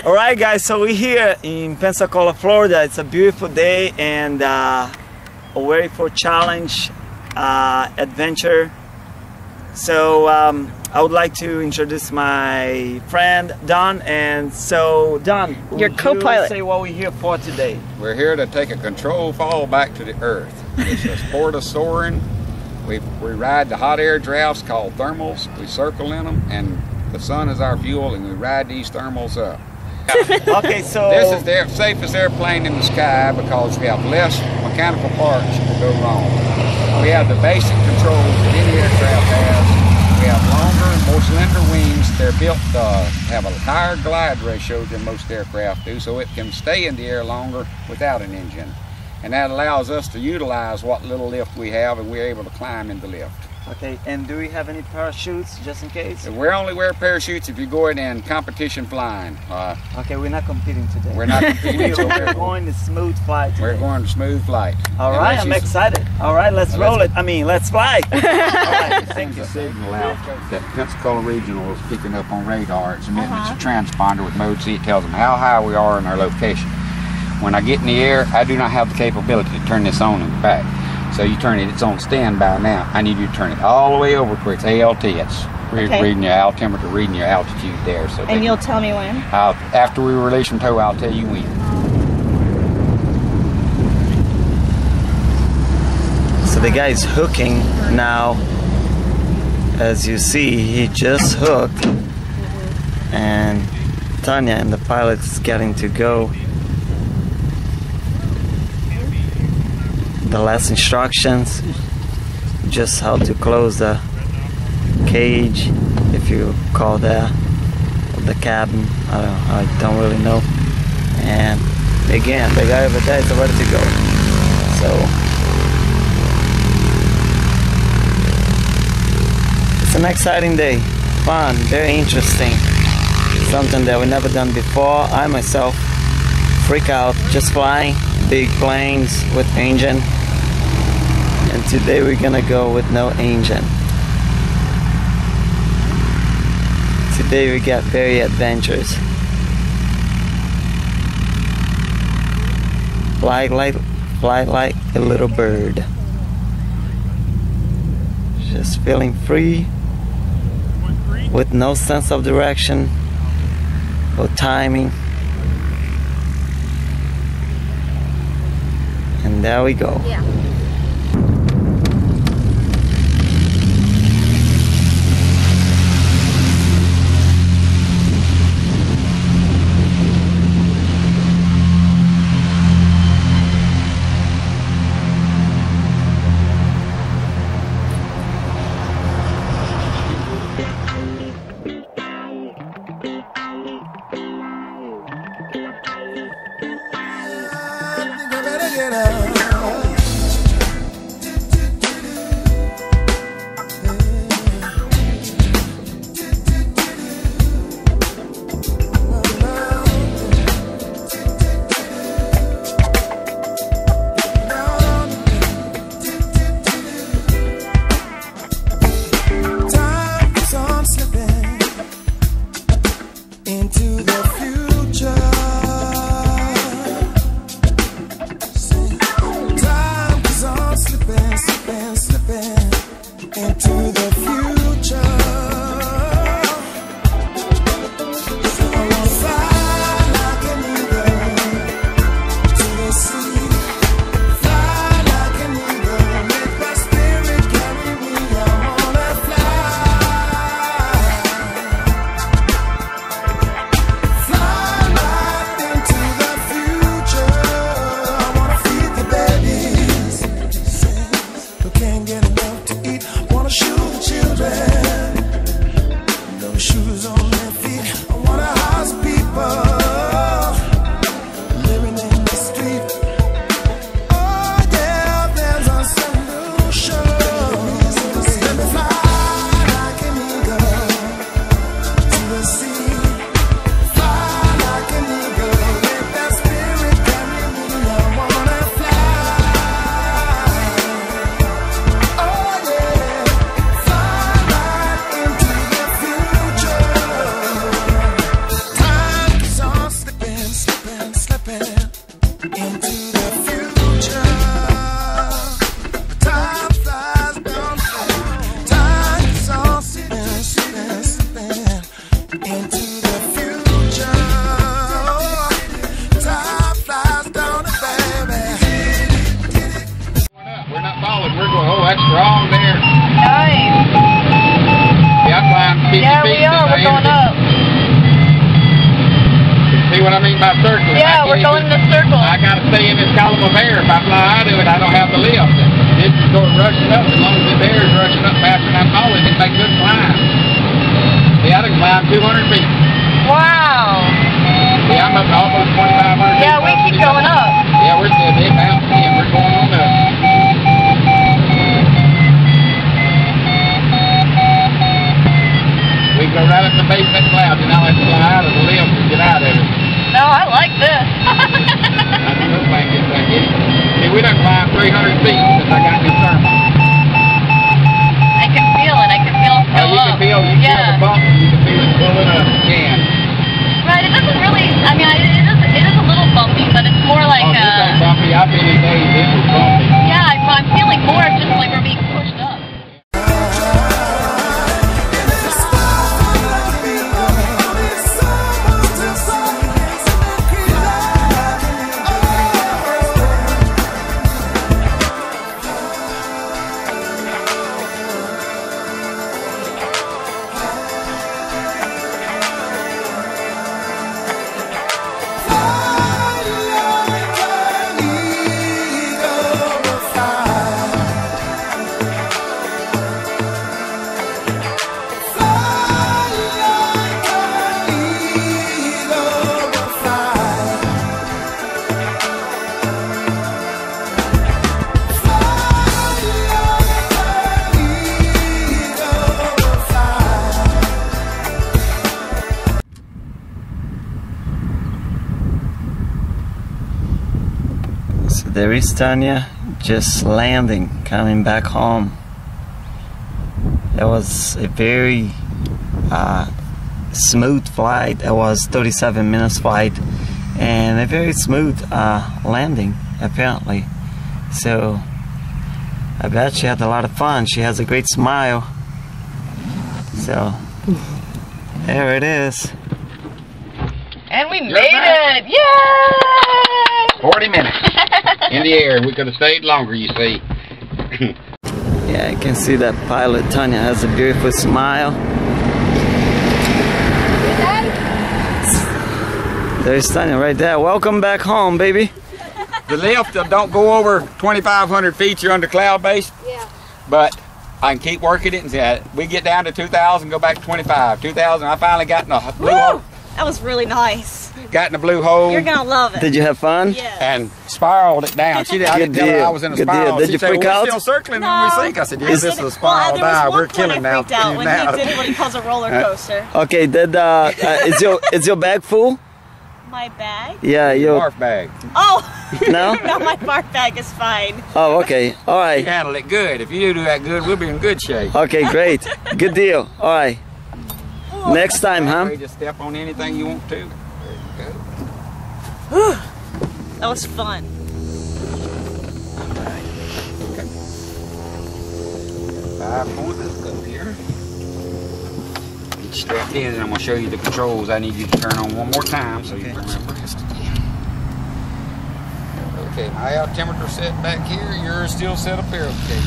All right, guys, so we're here in Pensacola, Florida. It's a beautiful day and a very for challenge adventure. So I would like to introduce my friend Don. And so Don, your co-pilot, say what we're here for today. We're here to take a control fall back to the earth. It's a sport of soaring. We ride the hot air drafts called thermals. We circle in them, and the sun is our fuel, and we ride these thermals up. Okay, so this is the safest airplane in the sky because we have less mechanical parts to go wrong. We have the basic controls that any aircraft has. We have longer, more slender wings. They're built to have a higher glide ratio than most aircraft do, so it can stay in the air longer without an engine. And that allows us to utilize what little lift we have, and we're able to climb in the lift. Okay, and do we have any parachutes just in case? We only wear parachutes if you're going in competition flying. Okay, we're not competing today. We're not competing. So we're going to smooth flight today. We're going to smooth flight. All right, I'm excited. All right, let's roll it. I mean, let's fly. All right, thank you. Signal out that Pensacola Regional is picking up on radar. It's emitting a transponder with mode C. It tells them how high we are in our location. When I get in the air, I do not have the capability to turn this on in the back. So you turn it, it's on standby now. I need you to turn it all the way over to where it's ALT. It's reading your altimeter, reading your altitude there. So and you'll tell me when? After we release from tow, I'll tell you when. So the guy is hooking now. As you see, he just hooked. And Tonya and the pilot is getting to go. The last instructions, just how to close the cage, if you call that, the cabin. I don't really know. And again, the guy over there is ready to go. So it's an exciting day, fun, very interesting. Something that we never done before. I myself freak out just flying big planes with engine. And today we're gonna go with no engine. Today we got very adventurous. Fly like a little bird. Just feeling free, with no sense of direction or timing. And there we go. Yeah. what I mean by circling? Yeah, we're going in a circle. I got to stay in this column of air. If I fly out of it, I don't have the lift. This is going rushing up. As long as the air is rushing up faster than I'm falling, it makes good climb. See, I can climb 200 feet. Wow. See, I'm up to almost 2,500 feet. Yeah, we keep going up. Yeah, we're still big bouncing in. We're going on up. We go right up the base of that cloud, and I'll have to fly out of the lift to get out of it. No, I like this. I don't know if I can get back in. See, we done climbed 300 feet since I got new thermal. I can feel it. I can feel it go Oh, you up. can feel the bump. You can feel it pulling up. You can. Right, it doesn't really, I mean, it is a little bumpy, but it's more like, this ain't bumpy. I've been in days this was bumpy. yeah, I'm feeling more of just like we're being pushed up. So there is Tonya just landing, coming back home. That was a very smooth flight. That was 37 minutes flight and a very smooth landing apparently. So I bet she had a lot of fun. She has a great smile. So there it is. And we made it! Yay! 40 minutes in the air. We could have stayed longer, you see. Yeah, I can see that pilot. Tonya has a beautiful smile. There's Tonya right there. Welcome back home, baby. The lift don't go over 2,500 feet. You're under cloud base. Yeah. But I can keep working it, and we get down to 2,000, go back to 25. 2,000. I finally got in a blue hole. That was really nice. Got in a blue hole. You're gonna love it. Did you have fun? Yeah. And spiraled it down. I didn't tell her I was in a Good spiral. deal. Did She you said, freak well, out? we're still circling when we sink. I said, yes, this is a Well, spiral there was dive. one We're point killing I now. freaked out when you did what he calls a roller coaster. Okay, did is your bag full? My bag? Yeah, your Barf bag. Oh! No? No, my barf bag is fine. Oh, okay. All You right. handle it good. If you do that good, we'll be in good shape. Okay, great. Good deal. All right. Next time, huh? You just step on anything you want to. There you go. That was fun. Alright. Okay. 5 points up here. Get you strapped in, and I'm going to show you the controls. I need you to turn on one more time so you remember. Okay, my altimeter set back here. Yours still set up here. Okay.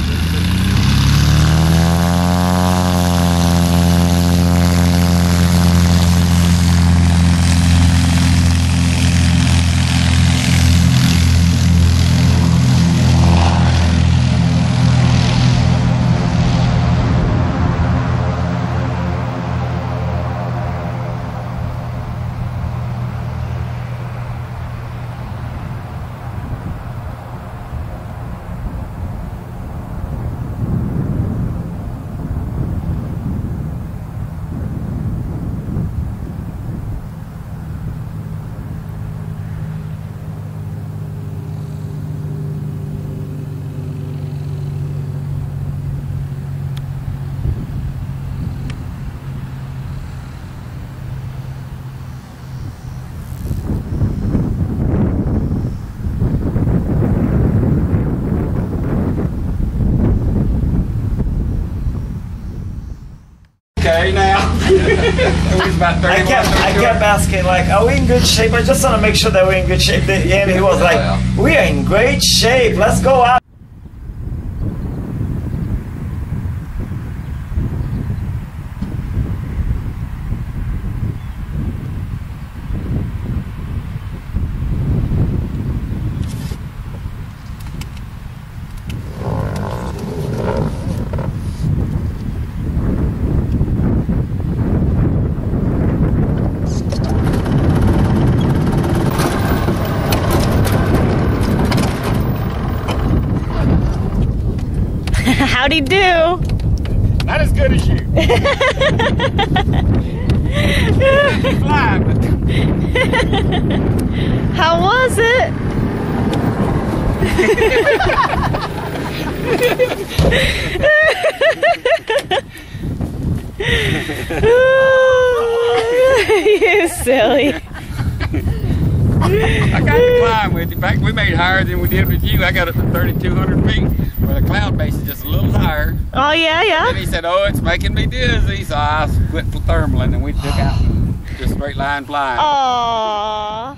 Okay, now. I kept asking, like, are we in good shape? I just want to make sure that we're in good shape. And he was like, we are in great shape. Let's go out. Howdy do. Not as good as you. You fly, but How was it? You silly. I got to climb with you. In fact, we made higher than we did with you. I got up to 3,200 feet, where the cloud base is just a little higher. Oh, yeah, yeah. And he said, "Oh, it's making me dizzy." So I quit thermaling, and we took out and just straight line flying. Aww.